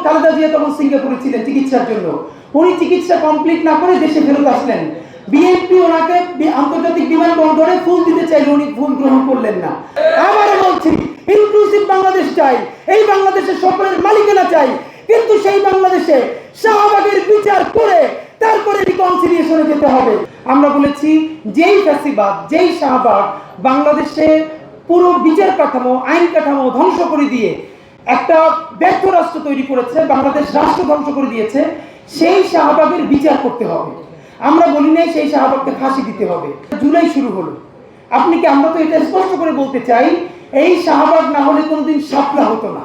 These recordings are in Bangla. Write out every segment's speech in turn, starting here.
খালেদা জিয়া তখন সিঙ্গাপুরে ছিলেন চিকিৎসার জন্য। উনি চিকিৎসা কমপ্লিট না করে দেশে ফেরত আসলেন। বিএনপি ওনাকে আন্তর্জাতিক বিমানবন্দরে ফুল দিতে চাইলে উনি ফুল গ্রহণ করলেন না। আবারও বলছি, ইনক্লুসিভ বাংলাদেশ চাই, এই বাংলাদেশে সকলের মালিকানা চাই, কিন্তু সেই বাংলাদেশে শাহবাগের বিচার করে তারপরে রিকনসিলিয়েশনে যেতে হবে। আমরা বলেছি যেই ফ্যাসিবাদ, যেই শাহবাগ বাংলাদেশে পুরো বিচার কাঠামো, আইন কাঠামো ধ্বংস করে দিয়ে একটা ব্যর্থ রাষ্ট্র তৈরি করেছে, বাংলাদেশ রাষ্ট্র ধ্বংস করে দিয়েছে, সেই শাহবাগের বিচার করতে হবে। আমরা বলি নাই সেই শাহবাগকে ফাঁসি দিতে হবে। জুলাই শুরু হলো, আপনি কি, আমরা তো এটা স্পষ্ট করে বলতে চাই, এই শাহবাগ না হলে কোনোদিন শাপলা হতো না।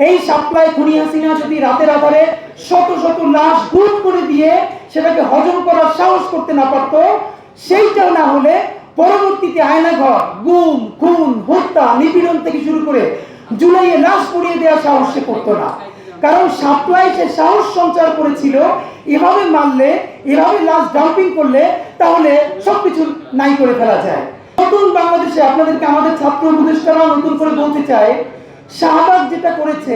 এই শাপলায় খুনি হাসিনা যদি রাতের আধারে শত শত লাশ গুম করে দিয়ে সেটাকে হজম করার সাহস করতে না পারতো, সেইটাও না হলে পরবর্তীতে আয়নাঘর, গুম, খুন, হত্যা, নিপীড়ন থেকে শুরু করে জুলাইয়ে লাশ পড়িয়ে দেওয়ার সাহস সে করতো না। কারণ সাপ্লাই সে সাহস সঞ্চার করেছিল, এভাবে মারলে, এভাবে লাশ ডাম্পিং করলে তাহলে সবকিছু নাই করে ফেলা যায়। নতুন বাংলাদেশে আপনাদেরকে আমাদের ছাত্র উপদেষ্টারা নতুন করে বলতে চায়, শাহবাগ যেটা করেছে,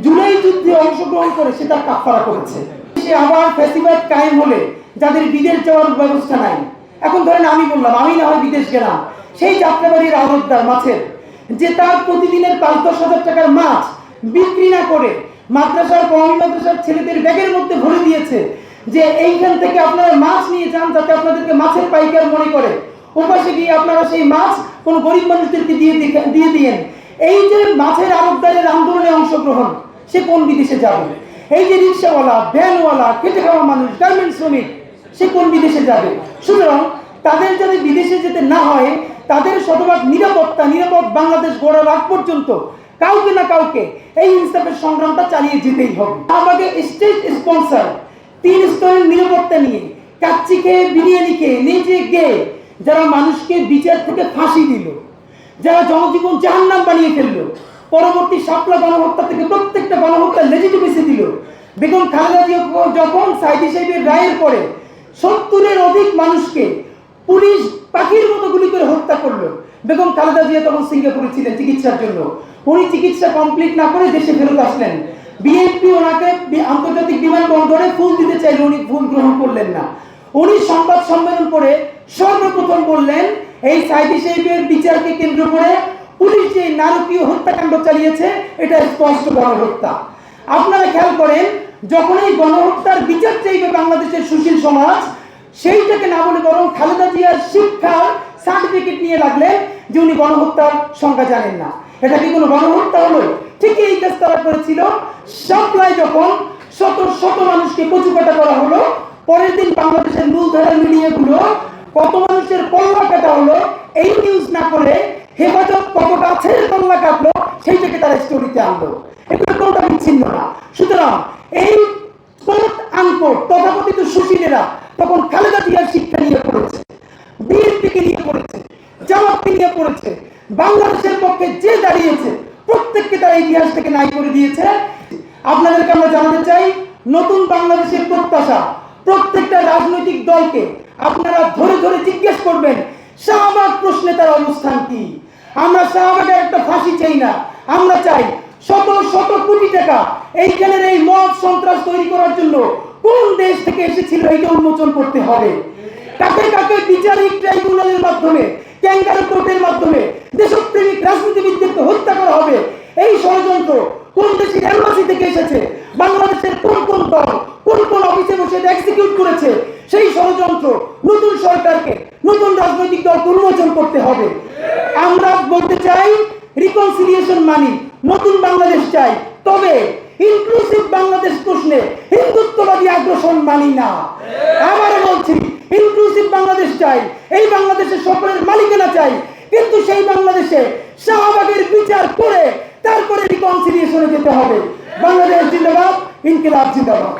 জুলাই যুদ্ধে অংশগ্রহণ করে সেটা কাফারা করেছে। সে আবার ফ্যাসিবাদ কায়েম হলে যাদের বিদেশ যাওয়ার ব্যবস্থা নাই, এখন ধরেন আমি বললাম আমি না হয় বিদেশ গেলাম, সেই যাত্রাবাড়ির আড়তদার মাছের, যে তার প্রতিদিনের ৫-১০ হাজার টাকার মাছ বিক্রি না করে মাদ্রাসার, কওমি মাদ্রাসার ছেলেদের ব্যাগের মধ্যে ভরে দিয়েছে যে এইখান থেকে আপনারা মাছ নিয়ে যান, যাতে আপনাদেরকে মাছের পাইকার মনে করে, ওপাশে গিয়ে আপনারা সেই মাছ কোনো গরিব মানুষদেরকে দিয়ে দিয়েন। এই যে মাছের আড়তদারের আন্দোলনে অংশগ্রহণ, সে কোন বিদেশে যাবে? এই যে রিক্সাওয়ালা, ভ্যানওয়ালা, খেটে খাওয়া মানুষ, গার্মেন্টস শ্রমিক, সে কোন বিদেশে যাবে? সুতরাং তাদের যদি বিদেশে যেতে না হয়, তাদের শতভাগ নিরাপদ বাংলাদেশ গড়ার আগ পর্যন্ত কাউকে না কাউকে এই ইনসাফের সংগ্রামটা চালিয়ে যেতেই হবে। আমাকে স্টেট স্পন্সর ৩ স্তরের নিরাপত্তা নিয়ে, কাচ্চি খেয়ে, বিরিয়ানি খেয়ে, নিজে গিয়ে যারা মানুষকে বিচার থেকে ফাঁসি দিল, যারা জনজীবন জাহান্নাম বানিয়ে ফেললো, পরবর্তী শাপলা গণহত্যা থেকে প্রত্যেকটা গণহত্যার লেজিটিমেসি দিল। বেগম খালেদা জিয়া যখন সাইদি সাহেবের রায়ের পরে ৭০-এর অধিক মানুষকে পুলিশ পাখির মতো গুলি করে হত্যা করলো, বেগম খালেদা জিয়া তখন সিঙ্গাপুরে ছিলেন চিকিৎসার জন্য। উনি চিকিৎসা কমপ্লিট না করে দেশে ফেরত আসলেন। বিএনপি ওনাকে আন্তর্জাতিক বিমানবন্দরে ফুল দিতে চাইলে উনি ফুল গ্রহণ করলেন না। উনি সংবাদ সম্মেলন করে সর্বপ্রথম বললেন, এই সাইদি সাহেবের বিচারকে কেন্দ্র করে পুলিশ যে নারকীয় হত্যাকাণ্ড চালিয়েছে, এটা স্পষ্ট গণহত্যা। আপনারা খেয়াল করেন, যখন এই গণহত্যার বিচার চাইবে বাংলাদেশের সুশীল সমাজ, সেইটাকে না বলে বরং খালেদা জিয়ার শিক্ষার সার্টিফিকেট নিয়ে লাগলেন যে উনি গণহত্যার সংখ্যা জানেন না। এটা কি কোনো গণহত্যা হলো? ঠিক এই কাজ তারা করেছিল। সাপ্লাই যখন শত শত মানুষকে কচুকাটা করা হলো, পরের দিন বাংলাদেশের মূলধারার মিডিয়াগুলো কত মানুষের কল্লা কাটা হলো এই নিউজ না করে হেফাজত কতটা ছেড়ে কল্লা কাটলো সেইটাকে তারা স্টোরিতে আনলো। এগুলো কোনটা বিচ্ছিন্ন না। সুতরাং এই কোট আনকোট তথাকথিত সুশীলেরা তখন খালেদা জিয়ার শিক্ষা নিয়ে পড়েছে, বিএনপিকে নিয়ে পড়েছে, জামাতকে নিয়ে পড়েছে, বাংলাদেশের পক্ষে যে দাঁড়িয়েছে প্রত্যেককে তারা ইতিহাস থেকে নাই করে দিয়েছে। আপনাদেরকে আমরা জানাতে চাই, নতুন বাংলাদেশের প্রত্যাশা প্রত্যেকটা রাজনৈতিক দলকে আপনারা ধরে ধরে জিজ্ঞেস করবেন শাহবাগ প্রশ্নে তার অবস্থান কি। আমরা শাহবাগের একটা ফাঁসি চাই না, আমরা চাই শত শত কোটি টাকা এইখানের এই মব সন্ত্রাস তৈরি করার জন্য কোন দেশ থেকে এসেছিল এটা উন্মোচন করতে হবে। কাকে কাকে বিচারিক ট্রাইব্যুনালের মাধ্যমে, ক্যাঙ্গারু কোর্টের মাধ্যমে দেশপ্রেমিক রাজনীতিবিদদেরকে হত্যা করা হবে। এই ষড়যন্ত্র কোন দেশের এমবাসি থেকে এসেছে, বাংলাদেশের কোন কোন দল কোন কোন অফিসে বসে এক্সিকিউট করেছে, সেই ষড়যন্ত্র নতুন সরকারকে, নতুন রাজনৈতিক দলকে উন্মোচন করতে হবে। আমরা বলতে চাই, রিকনসিলিয়েশন মানি নতুন বাংলাদেশ চাই, তবে ইনক্লুসিভ বাংলাদেশ প্রশ্নে হিন্দুত্ববাদী আগ্রাসন মানি না। আবারও বলছি, ইনক্লুসিভ বাংলাদেশ চাই, এই বাংলাদেশের সকলের মালিকানা চাই, কিন্তু সেই বাংলাদেশে শাহবাগের বিচার করে তারপরে রিকনসিলিয়েশনে যেতে হবে। বাংলাদেশ জিন্দাবাদ, ইনকিলাব জিন্দাবাদ।